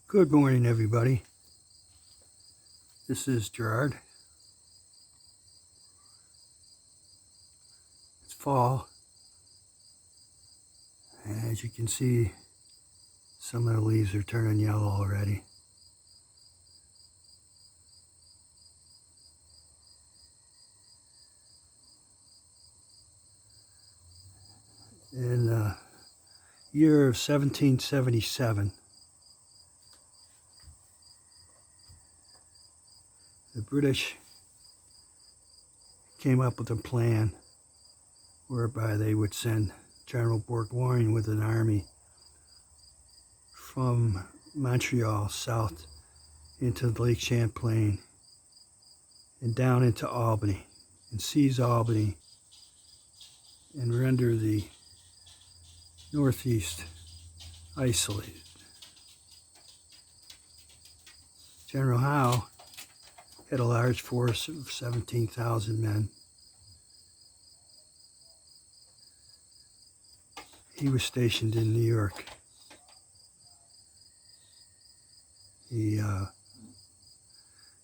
Good morning, everybody. This is Gerard. It's fall. As you can see, some of the leaves are turning yellow already. In the year of 1777, the British came up with a plan whereby they would send General Brandywine with an army from Montreal south into Lake Champlain and down into Albany and seize Albany and render the Northeast isolated. General Howe had a large force of 17,000 men. He was stationed in New York.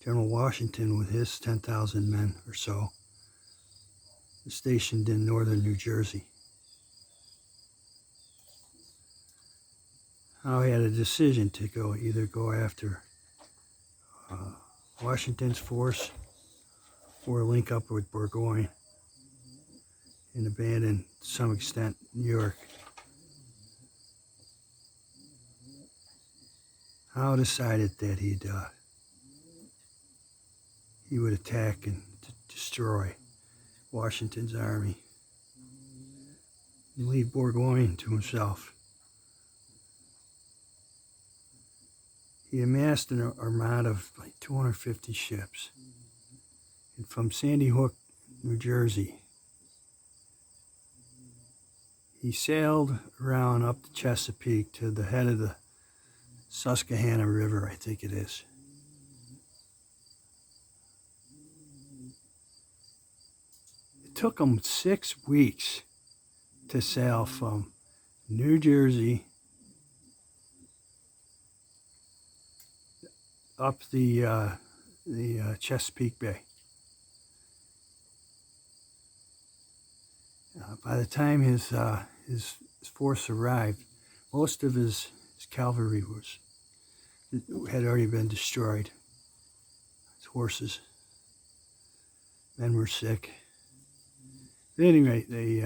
General Washington, with his 10,000 men or so, was stationed in northern New Jersey. Howe had a decision to either go after Washington's force or link up with Burgoyne and abandon, to some extent, New York. Howe decided that he would attack and destroy Washington's army and leave Burgoyne to himself. He amassed an armada of like 250 ships. And from Sandy Hook, New Jersey, he sailed around up the Chesapeake to the head of the Susquehanna River, I think it is. It took him 6 weeks to sail from New Jersey up the Chesapeake Bay. By the time his force arrived, most of his cavalry had already been destroyed. His horses, men were sick. At any rate, they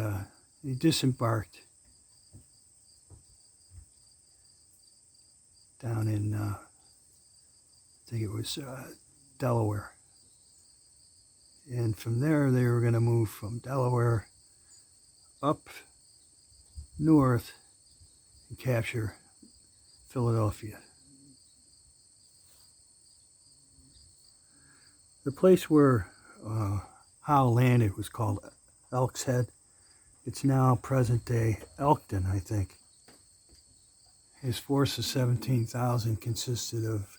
disembarked down in I think it was Delaware. And from there, they were going to move from Delaware up north and capture Philadelphia. The place where Howe landed was called Elk's Head. It's now present-day Elkton, I think. His force of 17,000 consisted of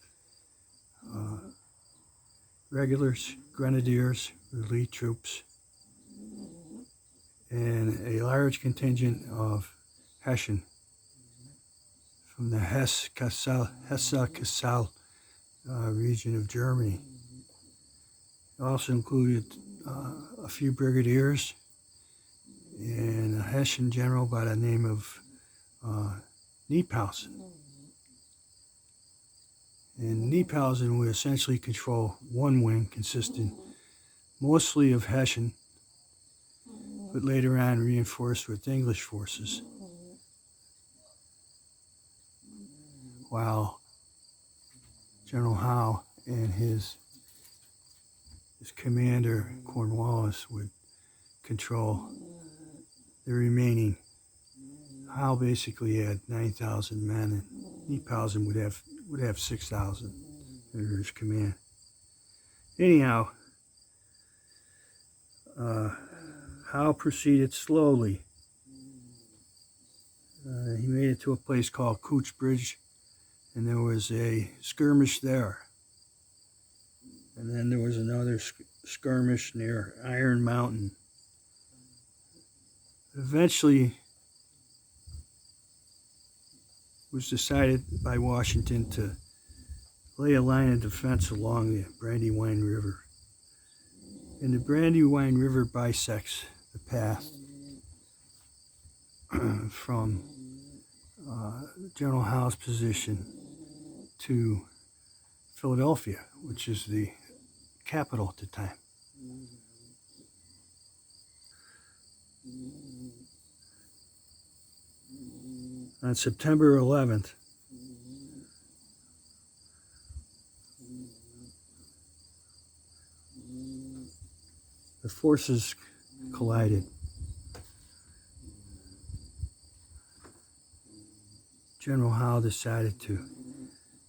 regulars, grenadiers, elite troops, and a large contingent of Hessian from the Hesse-Kassel region of Germany. It also included a few brigadiers and a Hessian general by the name of Kniphausen. And Kniphausen would essentially control one wing consisting mostly of Hessian, but later on reinforced with English forces, while General Howe and his commander, Cornwallis, would control the remaining. Howe basically had 9,000 men, and Kniphausen would have 6,000 under his command. Anyhow, Howe proceeded slowly. He made it to a place called Cooch Bridge, and there was a skirmish there. And then there was another skirmish near Iron Mountain. Eventually, it was decided by Washington to lay a line of defense along the Brandywine River. And the Brandywine River bisects the path from General Howe's position to Philadelphia, which is the capital at the time. On September 11th, the forces collided. General Howe decided to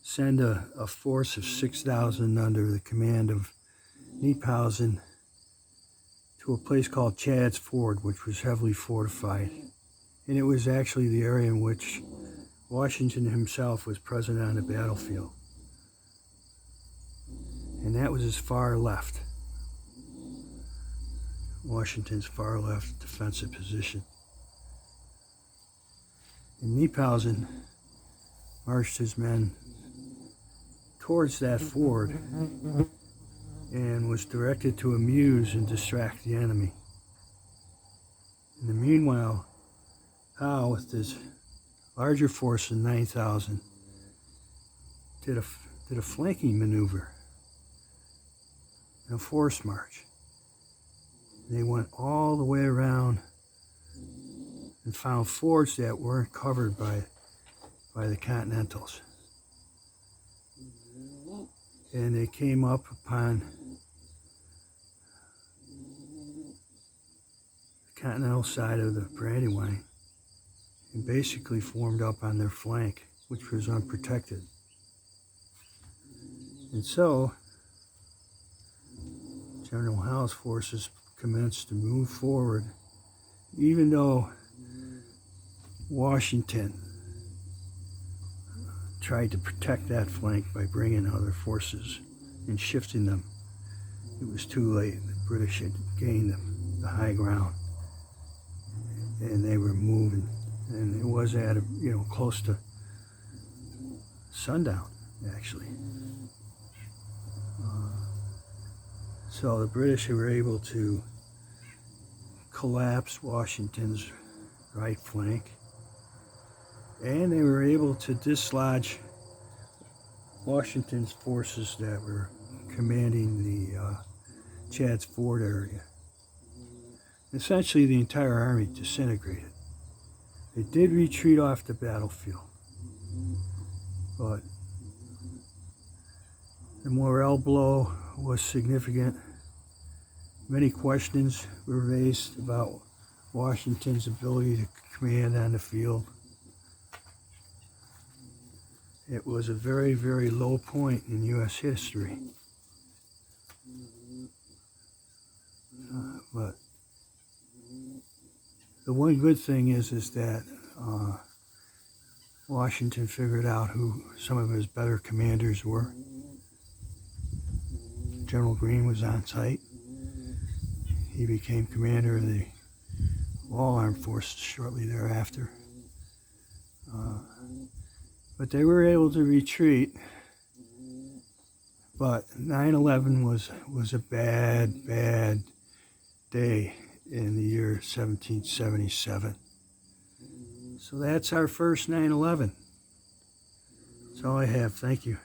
send a force of 6,000 under the command of Knyphausen to a place called Chad's Ford, which was heavily fortified. And it was actually the area in which Washington himself was present on the battlefield. And that was his far left, Washington's far left defensive position. And Knyphausen marched his men towards that ford and was directed to amuse and distract the enemy. In the meanwhile, Howe, with his larger force of 9,000, did a flanking maneuver, a force march. They went all the way around and found fords that weren't covered by the Continentals. And they came up upon the Continental side of the Brandywine and basically formed up on their flank, which was unprotected. And so, General Howe's forces commenced to move forward, even though Washington tried to protect that flank by bringing other forces and shifting them. It was too late. The British had gained the high ground, and they were moving. And it was at close to sundown, actually. So the British were able to collapse Washington's right flank, and they were able to dislodge Washington's forces that were commanding the Chad's Ford area. Essentially, the entire army disintegrated. They did retreat off the battlefield, but the morale blow was significant. Many questions were raised about Washington's ability to command on the field. It was a very, very low point in U.S. history. But the one good thing is that Washington figured out who some of his better commanders were. General Greene was on site. He became commander of the all armed forces shortly thereafter. But they were able to retreat. But 9/11 was a bad, bad day in the year 1777. So that's our first 9/11. That's all I have. Thank you.